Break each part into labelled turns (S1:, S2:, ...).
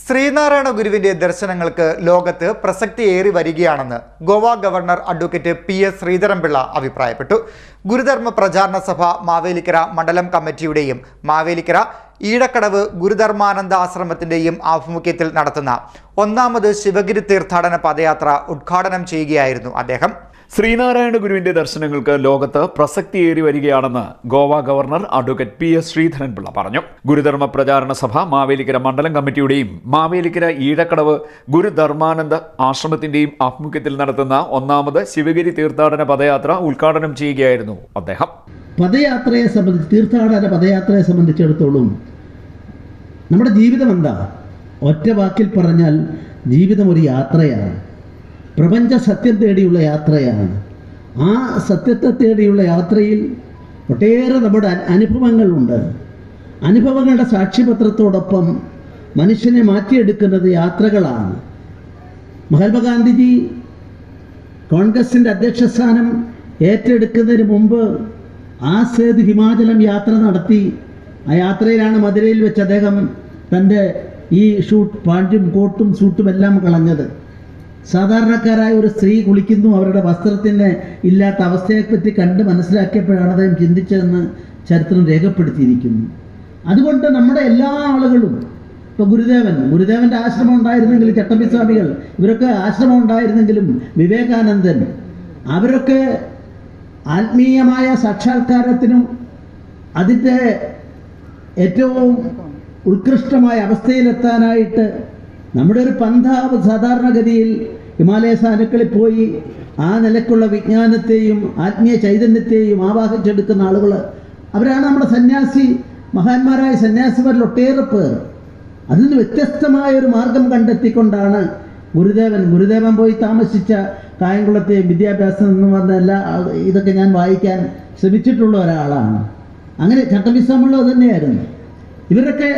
S1: ശ്രീനാരായണ ഗുരുവിന്റെ ദർശനങ്ങൾക്ക് ലോകത്ത് പ്രസക്തിയേറി വരികയാണെന്ന് Goa governor advocate PS Sreedharan Pillai അഭിപ്രായപ്പെട്ടു. ഗുരുധർമ്മ പ്രചാരണ സഭ മാവേലിക്കര മണ്ഡലം കമ്മിറ്റിയുടെയും മാവേലിക്കര ഈഴക്കടവ് ഗുരുധർമാനന്ദ ആശ്രമത്തിന്റെയും ആഭിമുഖ്യത്തിൽ നടത്തുന്ന ഒന്നാമത് ശിവഗിരി തീർത്ഥാടന പദയാത്ര ഉദ്ഘാടനം ചെയ്യുകയായിരുന്നു അദ്ദേഹം.
S2: ശ്രീനാരായണ ഗുരുവിന്റെ ദർശനങ്ങൾക്ക് ലോകത്ത് പ്രസക്തിയേറി വരികയാണെന്ന് Goa governor advocate PS Sreedharan Pillai പറഞ്ഞു. ഗുരുധർമ്മ പ്രചാരണ സഭ മാവേലിക്കര മണ്ഡലം കമ്മിറ്റിയുടെയും മാവേലിക്കര ഈഴക്കടവ് ഗുരുധർമാനന്ദ ആശ്രമത്തിന്റെയും ആഭിമുഖ്യത്തിൽ നടത്തുന്ന ഒന്നാമത് ശിവഗിരി തീർത്ഥാടന പദയാത്ര ഉദ്ഘാടനം ചെയ്യുകയായിരുന്നു അദ്ദേഹം.
S3: തീർത്ഥാടന പദയാത്രയെ സംബന്ധിച്ചിടത്തോളം നമ്മുടെ ജീവിതം എന്താ? ഒറ്റ വാക്കിൽ പറഞ്ഞാൽ ജീവിതം ഒരു യാത്രയാണ്. പ്രപഞ്ച സത്യം തേടിയുള്ള യാത്രയാണ്. ആ സത്യത്തെ തേടിയുള്ള യാത്രയിൽ ഒട്ടേറെ നമ്മുടെ അനുഭവങ്ങളുണ്ട്. അനുഭവങ്ങളുടെ സാക്ഷ്യപത്രത്തോടൊപ്പം മനുഷ്യനെ മാറ്റിയെടുക്കുന്നത് യാത്രകളാണ്. മഹാത്മാഗാന്ധിജി കോൺഗ്രസിൻ്റെ അധ്യക്ഷ സ്ഥാനം ഏറ്റെടുക്കുന്നതിന് മുമ്പ് ആസേത് ഹിമാചലം യാത്ര നടത്തി. ആ യാത്രയിലാണ് മധുരയിൽ വെച്ച് അദ്ദേഹം തൻ്റെ ഈ പാൻറ്റും കോട്ടും സൂട്ടും എല്ലാം കളഞ്ഞത്. സാധാരണക്കാരായ ഒരു സ്ത്രീ കുളിക്കുന്നു, അവരുടെ വസ്ത്രത്തിന് ഇല്ലാത്ത അവസ്ഥയെപ്പറ്റി കണ്ട് മനസ്സിലാക്കിയപ്പോഴാണ് അദ്ദേഹം ചിന്തിച്ചതെന്ന് ചരിത്രം രേഖപ്പെടുത്തിയിരിക്കുന്നു. അതുകൊണ്ട് നമ്മുടെ എല്ലാ ആളുകളും, ഇപ്പോൾ ഗുരുദേവൻ്റെ ആശ്രമം ഉണ്ടായിരുന്നെങ്കിലും, ചട്ടമ്പിസ്വാമികൾ, ഇവരൊക്കെ ആശ്രമം ഉണ്ടായിരുന്നെങ്കിലും, വിവേകാനന്ദൻ, അവരൊക്കെ ആത്മീയമായ സാക്ഷാത്കാരത്തിനും അതിൻ്റെ ഏറ്റവും ഉത്കൃഷ്ടമായ അവസ്ഥയിലെത്താനായിട്ട് നമ്മുടെ ഒരു പന്ഥാവ് സാധാരണഗതിയിൽ ഹിമാലയ സാനുക്കളിൽ പോയി ആ നിലക്കുള്ള വിജ്ഞാനത്തെയും ആത്മീയ ചൈതന്യത്തെയും ആവാഹിച്ചെടുക്കുന്ന ആളുകൾ, അവരാണ് നമ്മുടെ മഹാന്മാരായ സന്യാസിമാരിൽ ഒട്ടേറെ പേർ. അതിന് വ്യത്യസ്തമായ ഒരു മാർഗം കണ്ടെത്തിക്കൊണ്ടാണ് ഗുരുദേവൻ പോയി താമസിച്ച കായംകുളത്തെ വിദ്യാഭ്യാസം എന്ന് പറഞ്ഞ ഇതൊക്കെ ഞാൻ വായിക്കാൻ ശ്രമിച്ചിട്ടുള്ള ഒരാളാണ്. അങ്ങനെ ചട്ടമ്പിസ്വാമിയുള്ളത് തന്നെയായിരുന്നു. ഇവരൊക്കെ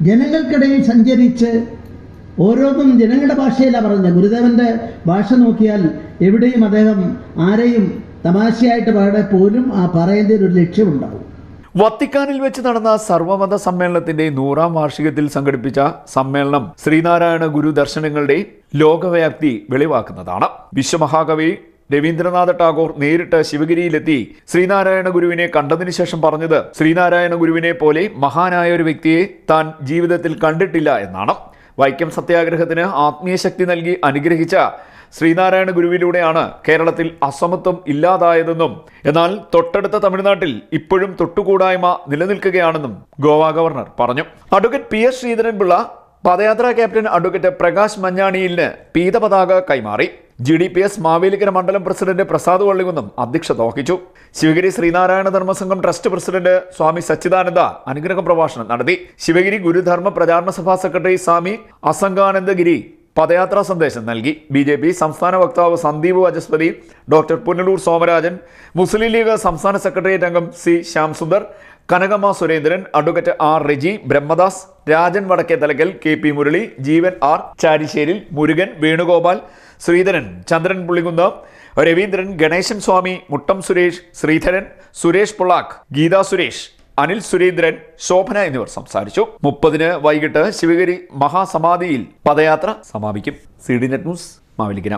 S3: ജനങ്ങൾക്കിടയിൽ സഞ്ചരിച്ച് ഓരോന്നും ജനങ്ങളുടെ ഭാഷയിലാണ് പറഞ്ഞത്. ഗുരുദേവൻ്റെ ഭാഷ നോക്കിയാൽ എവിടെയും അദ്ദേഹം ആരെയും തമാശയായിട്ട് പാടെ പോലും ആ പറയുന്നതിൽ ഒരു ലക്ഷ്യമുണ്ടാവും.
S2: വത്തിക്കാനിൽ വെച്ച് നടന്ന സർവമത സമ്മേളനത്തിന്റെ 100ാം വാർഷികത്തിൽ സംഘടിപ്പിച്ച സമ്മേളനം ശ്രീനാരായണ ഗുരു ദർശനങ്ങളുടെ ലോകവ്യാപ്തി വെളിവാക്കുന്നതാണ്. വിശ്വമഹാകവി രവീന്ദ്രനാഥ ടാഗോർ നേരിട്ട് ശിവഗിരിയിലെത്തി ശ്രീനാരായണ ഗുരുവിനെ കണ്ടതിനു ശേഷം പറഞ്ഞത്, ശ്രീനാരായണ ഗുരുവിനെ പോലെ മഹാനായ ഒരു വ്യക്തിയെ താൻ ജീവിതത്തിൽ കണ്ടിട്ടില്ല എന്നാണ്. വൈക്കം സത്യാഗ്രഹത്തിന് ആത്മീയ ശക്തി നൽകി അനുഗ്രഹിച്ച ശ്രീനാരായണ ഗുരുവിലൂടെയാണ് കേരളത്തിൽ അസമത്വം ഇല്ലാതായതെന്നും എന്നാൽ തൊട്ടടുത്ത തമിഴ്നാട്ടിൽ ഇപ്പോഴും തൊട്ടുകൂടായ്മ നിലനിൽക്കുകയാണെന്നും ഗോവ ഗവർണർ പറഞ്ഞു. അഡ്വക്കേറ്റ് PS ശ്രീധരൻപിള്ള പദയാത്രാ ക്യാപ്റ്റൻ അഡ്വക്കേറ്റ് പ്രകാശ് മഞ്ഞാണിയിലിന് പീതപതാക കൈമാറി. GDPS മാവേലിക്കര മണ്ഡലം പ്രസിഡന്റ് പ്രസാദ് വള്ളികുന്നം അധ്യക്ഷത വഹിച്ചു. ശിവഗിരി ശ്രീനാരായണ ധർമ്മസംഘം ട്രസ്റ്റ് പ്രസിഡന്റ് സ്വാമി സച്ചിദാനന്ദ അനുഗ്രഹ പ്രഭാഷണം നടത്തി. ശിവഗിരി ഗുരുധർമ്മ പ്രചാരണ സഭാ സെക്രട്ടറി സ്വാമി അസംഗാനന്ദഗിരി പദയാത്രാ സന്ദേശം നൽകി. BJP സംസ്ഥാന വക്താവ് സന്ദീപ് വാചസ്പതി, ഡോക്ടർ പുനലൂർ സോമരാജൻ, മുസ്ലിം ലീഗ് സംസ്ഥാന സെക്രട്ടേറിയറ്റ് അംഗം C Shyamsundar, Kanakamma Surendran, advocate R Reji, Brahmadas, Rajan Vadakkethalakkal, KP Murali, Jeevan R Charisseril, Murugan, Venugopal, Sreedharan, Chandran Pullikunnu, Raveendran, Ganesan Swami, Muttam Suresh, Sreedharan, Suresh Pullakku, Geetha Suresh, Anil Surendran, Sobhana എന്നിവർ സംസാരിച്ചു. 30-ന് വൈകിട്ട് ശിവഗിരി മഹാസമാധിയിൽ പദയാത്ര സമാപിക്കും. CD net news Mavelikkara.